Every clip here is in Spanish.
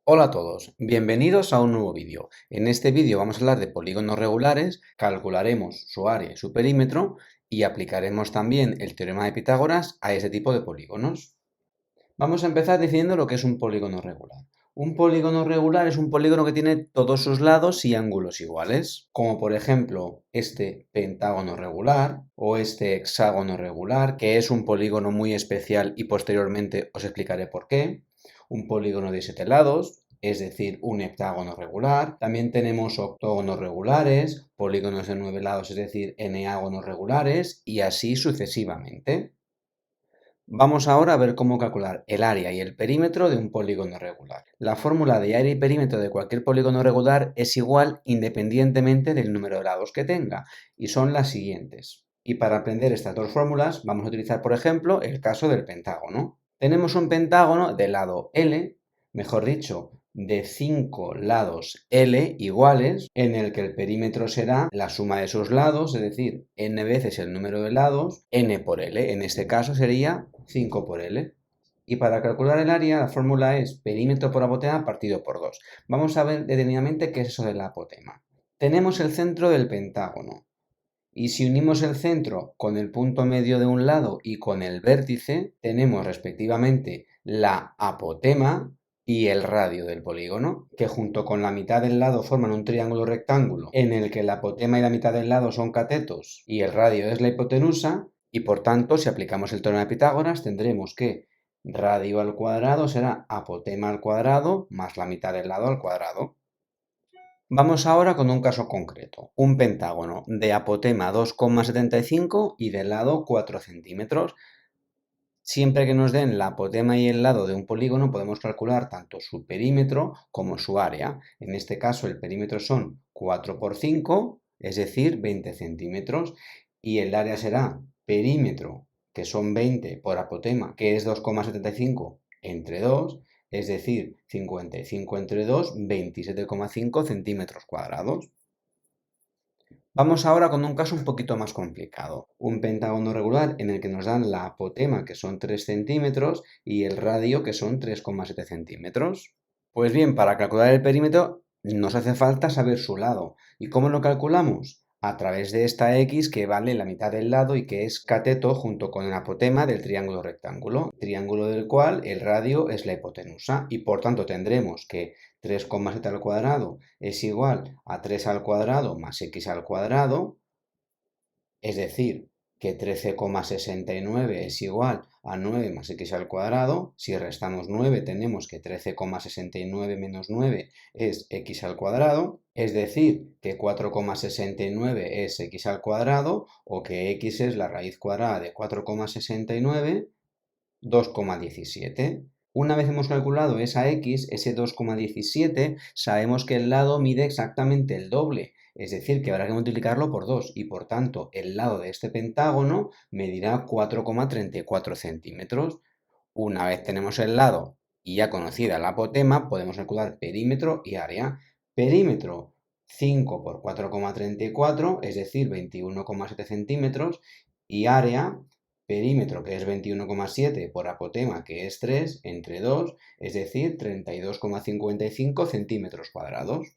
Hola a todos, bienvenidos a un nuevo vídeo. En este vídeo vamos a hablar de polígonos regulares, calcularemos su área y su perímetro y aplicaremos también el teorema de Pitágoras a ese tipo de polígonos. Vamos a empezar diciendo lo que es un polígono regular. Un polígono regular es un polígono que tiene todos sus lados y ángulos iguales, como por ejemplo este pentágono regular o este hexágono regular, que es un polígono muy especial y posteriormente os explicaré por qué. Un polígono de 7 lados, es decir, un heptágono regular. También tenemos octógonos regulares, polígonos de 9 lados, es decir, eneágonos regulares, y así sucesivamente. Vamos ahora a ver cómo calcular el área y el perímetro de un polígono regular. La fórmula de área y perímetro de cualquier polígono regular es igual independientemente del número de lados que tenga, y son las siguientes. Y para aprender estas dos fórmulas vamos a utilizar, por ejemplo, el caso del pentágono. Tenemos un pentágono de lado L, mejor dicho, de 5 lados L iguales, en el que el perímetro será la suma de sus lados, es decir, n veces el número de lados, n por L. En este caso sería 5 por L. Y para calcular el área, la fórmula es perímetro por apotema partido por 2. Vamos a ver detenidamente qué es eso del apotema. Tenemos el centro del pentágono. Y si unimos el centro con el punto medio de un lado y con el vértice, tenemos respectivamente la apotema y el radio del polígono, que junto con la mitad del lado forman un triángulo rectángulo en el que la apotema y la mitad del lado son catetos y el radio es la hipotenusa, y por tanto, si aplicamos el teorema de Pitágoras, tendremos que radio al cuadrado será apotema al cuadrado más la mitad del lado al cuadrado. Vamos ahora con un caso concreto, un pentágono de apotema 2,75 y de lado 4 centímetros. Siempre que nos den la apotema y el lado de un polígono podemos calcular tanto su perímetro como su área. En este caso el perímetro son 4 por 5, es decir, 20 centímetros, y el área será perímetro, que son 20 por apotema, que es 2,75 entre 2, es decir, 55 entre 2, 27,5 centímetros cuadrados. Vamos ahora con un caso un poquito más complicado. Un pentágono regular en el que nos dan la apotema, que son 3 centímetros, y el radio, que son 3,7 centímetros. Pues bien, para calcular el perímetro nos hace falta saber su lado. ¿Y cómo lo calculamos? A través de esta x que vale la mitad del lado y que es cateto junto con el apotema del triángulo rectángulo, triángulo del cual el radio es la hipotenusa, y por tanto tendremos que 3,7 al cuadrado es igual a 3 al cuadrado más x al cuadrado, es decir, que 13,69 es igual a 9 más x al cuadrado. Si restamos 9 tenemos que 13,69 menos 9 es x al cuadrado, es decir, que 4,69 es x al cuadrado, o que x es la raíz cuadrada de 4,69, 2,17. Una vez hemos calculado esa x, ese 2,17, sabemos que el lado mide exactamente el doble, es decir, que habrá que multiplicarlo por 2 y por tanto el lado de este pentágono medirá 4,34 centímetros. Una vez tenemos el lado y ya conocida la apotema, podemos calcular perímetro y área. Perímetro 5 por 4,34, es decir, 21,7 centímetros, y área perímetro, que es 21,7 por apotema, que es 3, entre 2, es decir, 32,55 centímetros cuadrados.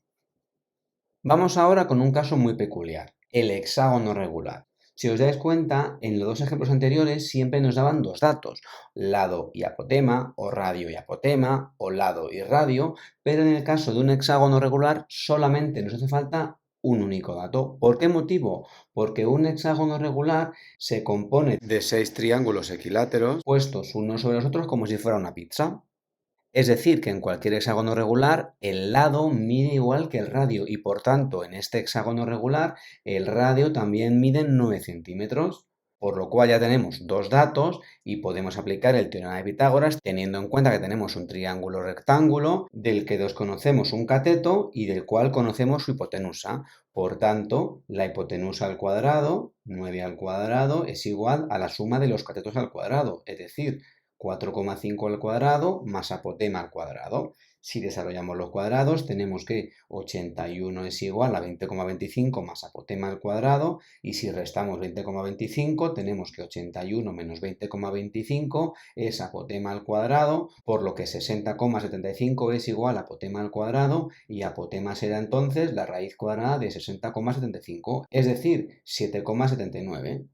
Vamos ahora con un caso muy peculiar, el hexágono regular. Si os dais cuenta, en los dos ejemplos anteriores siempre nos daban dos datos, lado y apotema, o radio y apotema, o lado y radio, pero en el caso de un hexágono regular solamente nos hace falta un único dato. ¿Por qué motivo? Porque un hexágono regular se compone de 6 triángulos equiláteros puestos unos sobre los otros como si fuera una pizza. Es decir, que en cualquier hexágono regular el lado mide igual que el radio y por tanto en este hexágono regular el radio también mide 9 centímetros, por lo cual ya tenemos dos datos y podemos aplicar el teorema de Pitágoras teniendo en cuenta que tenemos un triángulo rectángulo del que desconocemos un cateto y del cual conocemos su hipotenusa. Por tanto, la hipotenusa al cuadrado, 9 al cuadrado, es igual a la suma de los catetos al cuadrado, es decir, 4,5 al cuadrado más apotema al cuadrado. Si desarrollamos los cuadrados, tenemos que 81 es igual a 20,25 más apotema al cuadrado, y si restamos 20,25, tenemos que 81 menos 20,25 es apotema al cuadrado, por lo que 60,75 es igual a apotema al cuadrado, y apotema será entonces la raíz cuadrada de 60,75, es decir, 7,79.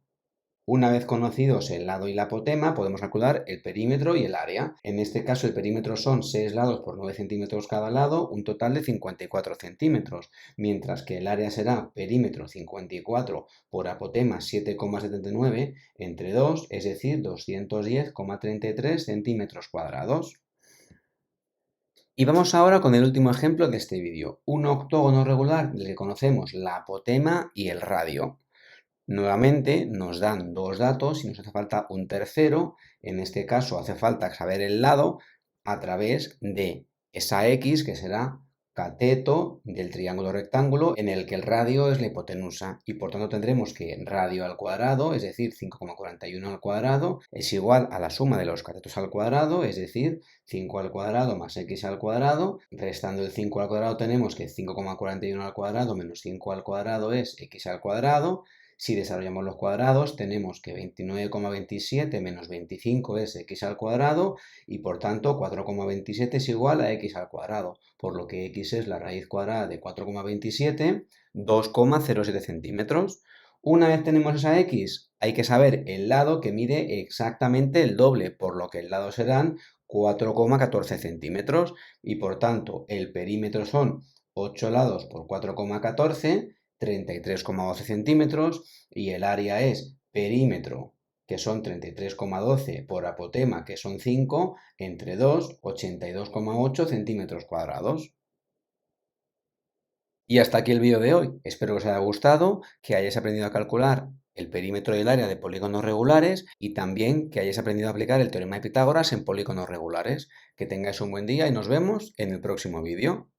Una vez conocidos el lado y la apotema, podemos calcular el perímetro y el área. En este caso, el perímetro son 6 lados por 9 centímetros cada lado, un total de 54 centímetros, mientras que el área será perímetro 54 por apotema 7,79 entre 2, es decir, 210,33 centímetros cuadrados. Y vamos ahora con el último ejemplo de este vídeo, un octógono regular del que conocemos la apotema y el radio. Nuevamente nos dan dos datos y nos hace falta un tercero. En este caso hace falta saber el lado a través de esa x que será cateto del triángulo rectángulo en el que el radio es la hipotenusa, y por tanto tendremos que radio al cuadrado, es decir, 5,41 al cuadrado, es igual a la suma de los catetos al cuadrado, es decir, 5 al cuadrado más x al cuadrado. Restando el 5 al cuadrado tenemos que 5,41 al cuadrado menos 5 al cuadrado es x al cuadrado. Si desarrollamos los cuadrados, tenemos que 29,27 menos 25 es x al cuadrado, y por tanto 4,27 es igual a x al cuadrado, por lo que x es la raíz cuadrada de 4,27, 2,07 centímetros. Una vez tenemos esa x, hay que saber el lado que mide exactamente el doble, por lo que el lado serán 4,14 centímetros, y por tanto el perímetro son 8 lados por 4,14, 33,12 centímetros, y el área es perímetro, que son 33,12 por apotema, que son 5, entre 2, 82,8 centímetros cuadrados. Y hasta aquí el vídeo de hoy. Espero que os haya gustado, que hayáis aprendido a calcular el perímetro y el área de polígonos regulares, y también que hayáis aprendido a aplicar el teorema de Pitágoras en polígonos regulares. Que tengáis un buen día y nos vemos en el próximo vídeo.